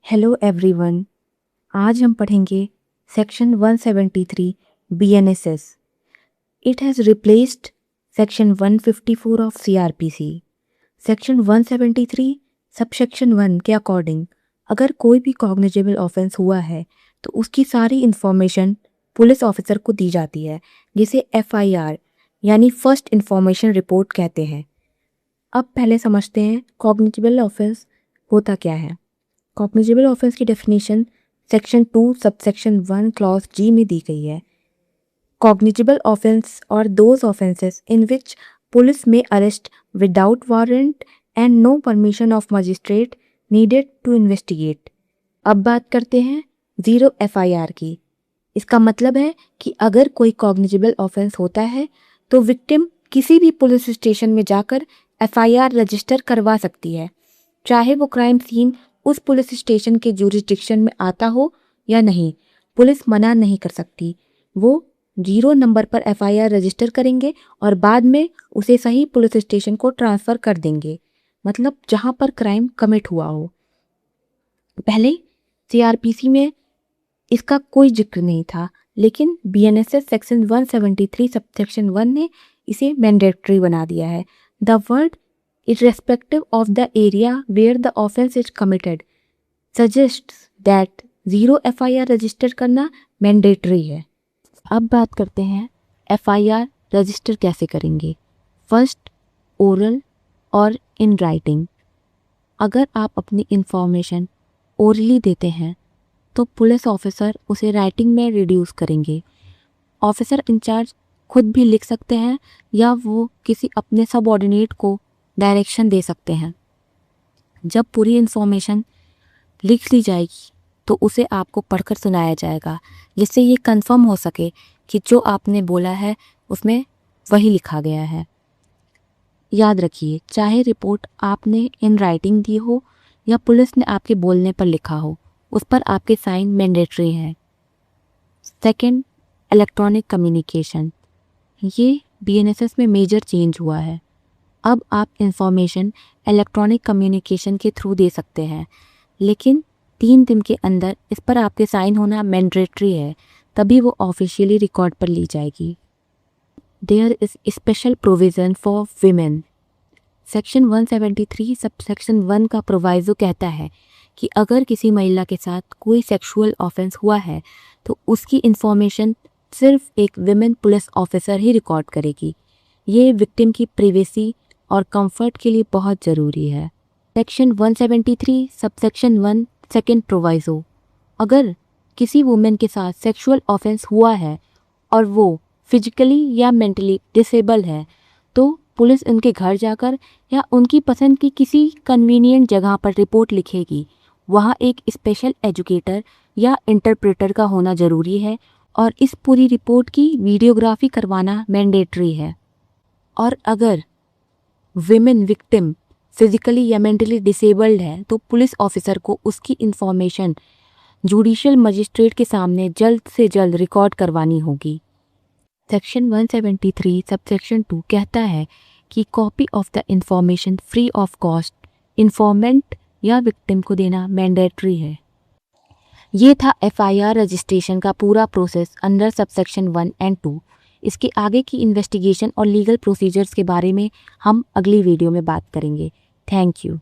Hello everyone. आज हम पढ़ेंगे section 173 BNSS। It has replaced section 154 of CRPC। Section 173 subsection 1 के अकॉर्डिंग अगर कोई भी कॉग्निजेबल ऑफेंस हुआ है तो उसकी सारी इन्फॉर्मेशन पुलिस ऑफिसर को दी जाती है, जिसे FIR यानी फर्स्ट इन्फॉर्मेशन रिपोर्ट कहते हैं। अब पहले समझते हैं कॉग्निजेबल ऑफेंस होता क्या है। कॉग्निजेबल ऑफेंस की definition section 2 subsection 1 clause G में दी गई है। कॉग्निजेबल ऑफेंस और those offences in which police में arrest without warrant and no permission of magistrate needed to investigate. अब बात करते हैं ज़ीरो FIR की। इसका मतलब है कि अगर कोई कॉग्निजेबल ऑफेंस होता है तो विक्टिम किसी भी पुलिस स्टेशन में जाकर FIR रजिस्टर करवा सकती है, चाहे वो क्राइम सीन उस पुलिस स्टेशन के जुरिस्डिक्शन में आता हो या नहीं। पुलिस मना नहीं कर सकती। वो 0 नंबर पर FIR रजिस्टर करेंगे और बाद में उसे सही पुलिस स्टेशन को ट्रांसफ़र कर देंगे, मतलब जहां पर क्राइम कमिट हुआ हो। पहले CRPC में इसका कोई जिक्र नहीं था, लेकिन BNSS सेक्शन 173 सबसेक्शन 1 ने इसे मैंडेटरी बना दिया है। The word irrespective of the area where the offense is committed suggests that 0 FIR register करना मैंडेटरी है। अब बात करते हैं FIR रजिस्टर कैसे करेंगे। फर्स्ट, ओरल और इन राइटिंग। अगर आप अपनी इंफॉर्मेशन ओरली देते हैं तो पुलिस ऑफिसर उसे राइटिंग में रिड्यूस करेंगे। ऑफिसर इंचार्ज खुद भी लिख सकते हैं या वो किसी अपने सबऑर्डिनेट को डायरेक्शन दे सकते हैं। जब पूरी इन्फॉर्मेशन लिख ली जाएगी तो उसे आपको पढ़कर सुनाया जाएगा, जिससे ये कंफर्म हो सके कि जो आपने बोला है उसमें वही लिखा गया है। याद रखिए, चाहे रिपोर्ट आपने इन राइटिंग दी हो या पुलिस ने आपके बोलने पर लिखा हो, उस पर आपके साइन मैंडेटरी हैं। Second, electronic communication. ये BNSS में मेजर चेंज हुआ है। अब आप इंफॉर्मेशन इलेक्ट्रॉनिक कम्युनिकेशन के थ्रू दे सकते हैं, लेकिन 3 दिन के अंदर इस पर आपके साइन होना मैंडेटरी है, तभी वो ऑफिशियली रिकॉर्ड पर ली जाएगी। There is special provision for women. Section 173 subsection 1 का प्रोवाइजो कहता है कि अगर किसी महिला के साथ कोई सेक्सुअल ऑफेंस हुआ है तो उसकी इंफॉर्मेशन सिर्फ एक विमेन पुलिस ऑफिसर ही रिकॉर्ड करेगी। ये विक्टिम की प्राइवेसी और कंफर्ट के लिए बहुत ज़रूरी है। Section 173 subsection 1 second proviso. अगर किसी वुमेन के साथ सेक्सुअल ऑफेंस हुआ है और वो फिजिकली या मेंटली डिसेबल है तो पुलिस उनके घर जाकर या उनकी पसंद की किसी कन्वीनियंट जगह पर रिपोर्ट लिखेगी। वहाँ एक स्पेशल एजुकेटर या इंटरप्रेटर का होना ज़रूरी है और इस पूरी रिपोर्ट की वीडियोग्राफी करवाना मैंडेटरी है। और अगर विमेन विक्टिम फिजिकली या मेंटली डिसेबल्ड है तो पुलिस ऑफिसर को उसकी इंफॉर्मेशन जुडिशियल मजिस्ट्रेट के सामने जल्द से जल्द रिकॉर्ड करवानी होगी। सेक्शन 173 सबसेक्शन 2 कहता है कि copy of the information free of cost इंफॉर्मेंट या विक्टिम को देना मैंडेटरी है। ये था FIR रजिस्ट्रेशन का पूरा प्रोसेस अंडर सबसेक्शन 1 एंड 2। इसके आगे की इन्वेस्टिगेशन और लीगल प्रोसीजर्स के बारे में हम अगली वीडियो में बात करेंगे। Thank you.